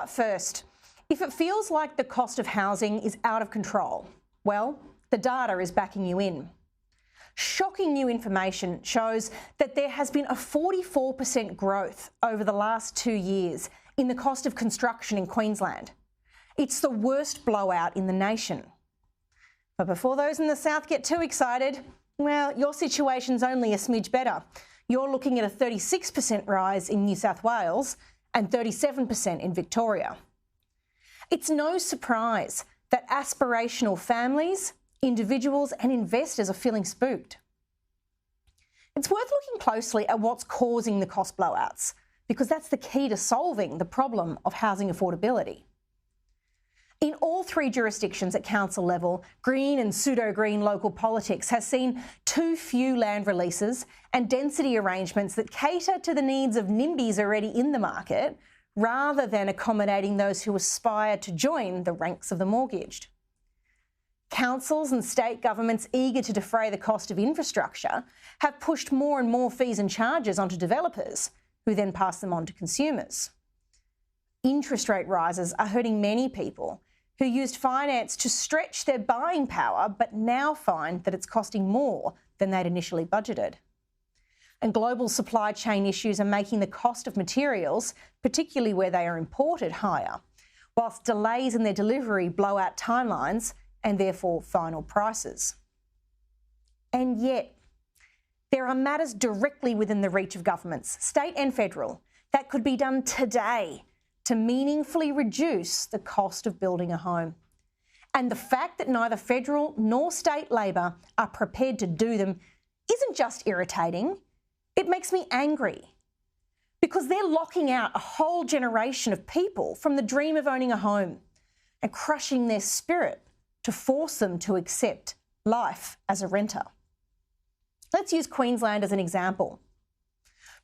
But first, if it feels like the cost of housing is out of control, well, the data is backing you in. Shocking new information shows that there has been a 44% growth over the last 2 years in the cost of construction in Queensland. It's the worst blowout in the nation. But before those in the south get too excited, well, your situation's only a smidge better. You're looking at a 36% rise in New South Wales and 37% in Victoria. It's no surprise that aspirational families, individuals and investors are feeling spooked. It's worth looking closely at what's causing the cost blowouts, because that's the key to solving the problem of housing affordability. In all 3 jurisdictions at council level, green and pseudo-green local politics has seen too few land releases and density arrangements that cater to the needs of NIMBYs already in the market, rather than accommodating those who aspire to join the ranks of the mortgaged. Councils and state governments eager to defray the cost of infrastructure have pushed more and more fees and charges onto developers, who then pass them on to consumers. Interest rate rises are hurting many people who used finance to stretch their buying power, but now find that it's costing more than they'd initially budgeted. And global supply chain issues are making the cost of materials, particularly where they are imported, higher, whilst delays in their delivery blow out timelines and therefore final prices. And yet, there are matters directly within the reach of governments, state and federal, that could be done today to meaningfully reduce the cost of building a home. And the fact that neither federal nor state Labor are prepared to do them isn't just irritating, it makes me angry. Because they're locking out a whole generation of people from the dream of owning a home and crushing their spirit to force them to accept life as a renter. Let's use Queensland as an example.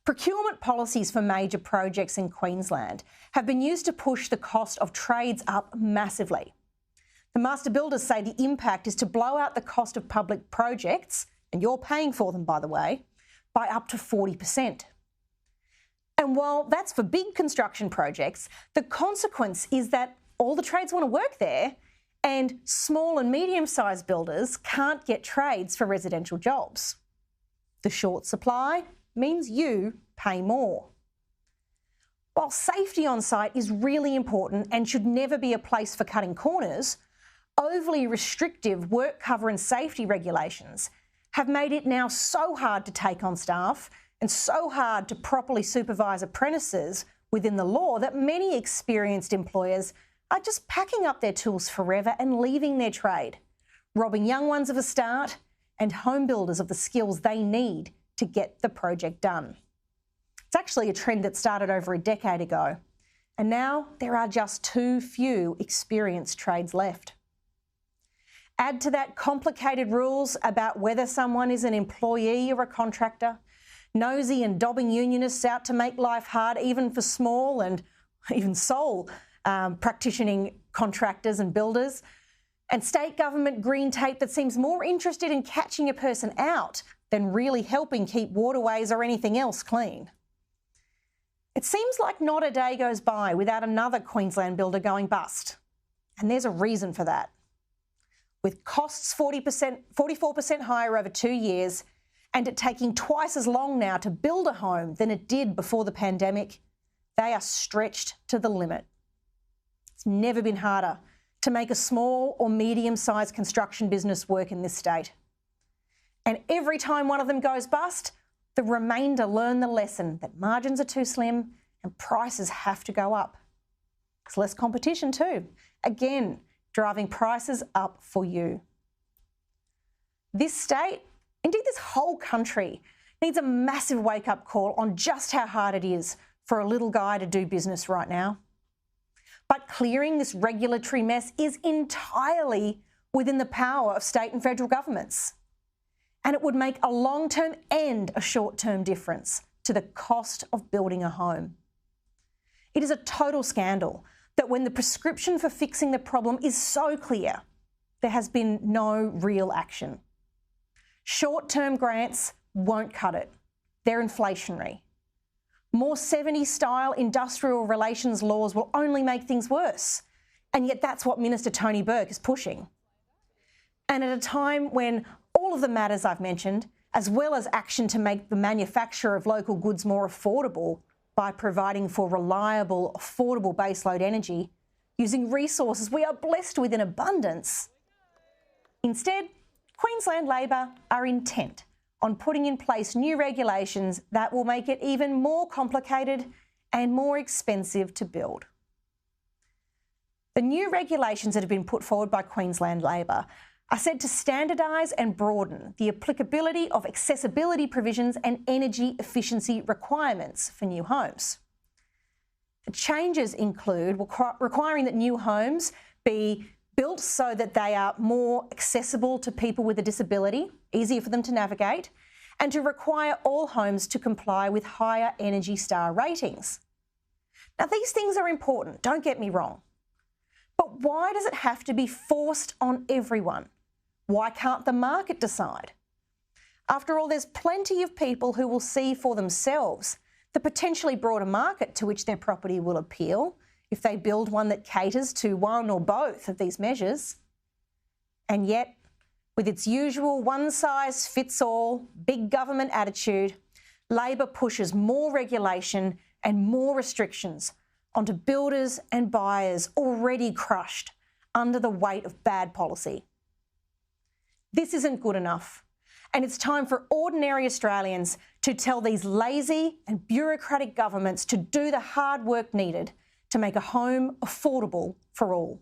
Procurement policies for major projects in Queensland have been used to push the cost of trades up massively. The master builders say the impact is to blow out the cost of public projects, and you're paying for them, by the way, by up to 40%. And while that's for big construction projects, the consequence is that all the trades want to work there, and small and medium-sized builders can't get trades for residential jobs. The short supply means you pay more. While safety on site is really important and should never be a place for cutting corners, overly restrictive work cover and safety regulations have made it now so hard to take on staff and so hard to properly supervise apprentices within the law that many experienced employers are just packing up their tools forever and leaving their trade, robbing young ones of a start and home builders of the skills they need to get the project done. It's actually a trend that started over a decade ago, and now there are just too few experienced trades left. Add to that complicated rules about whether someone is an employee or a contractor, nosy and dobbing unionists out to make life hard even for small and even sole practicing contractors and builders, and state government green tape that seems more interested in catching a person out than really helping keep waterways or anything else clean. It seems like not a day goes by without another Queensland builder going bust, and there's a reason for that. With costs 44% higher over 2 years, and it taking twice as long now to build a home than it did before the pandemic, they are stretched to the limit. It's never been harder to make a small or medium-sized construction business work in this state. And every time one of them goes bust, the remainder learn the lesson that margins are too slim and prices have to go up. There's less competition too. Again, driving prices up for you. This state, indeed this whole country, needs a massive wake-up call on just how hard it is for a little guy to do business right now. But clearing this regulatory mess is entirely within the power of state and federal governments. And it would make a long-term and a short-term difference to the cost of building a home. It is a total scandal that when the prescription for fixing the problem is so clear, there has been no real action. Short-term grants won't cut it. They're inflationary. More 70s-style industrial relations laws will only make things worse. And yet that's what Minister Tony Burke is pushing. And at a time when all of the matters I've mentioned, as well as action to make the manufacture of local goods more affordable by providing for reliable, affordable baseload energy, using resources we are blessed with in abundance. Instead, Queensland Labor are intent on putting in place new regulations that will make it even more complicated and more expensive to build. The new regulations that have been put forward by Queensland Labor are said to standardise and broaden the applicability of accessibility provisions and energy efficiency requirements for new homes. The changes include requiring that new homes be built so that they are more accessible to people with a disability, easier for them to navigate, and to require all homes to comply with higher Energy Star ratings. Now, these things are important, don't get me wrong. But why does it have to be forced on everyone? Why can't the market decide? After all, there's plenty of people who will see for themselves the potentially broader market to which their property will appeal if they build one that caters to one or both of these measures. And yet, with its usual one-size-fits-all big government attitude, Labor pushes more regulation and more restrictions onto builders and buyers already crushed under the weight of bad policy. This isn't good enough, and it's time for ordinary Australians to tell these lazy and bureaucratic governments to do the hard work needed to make a home affordable for all.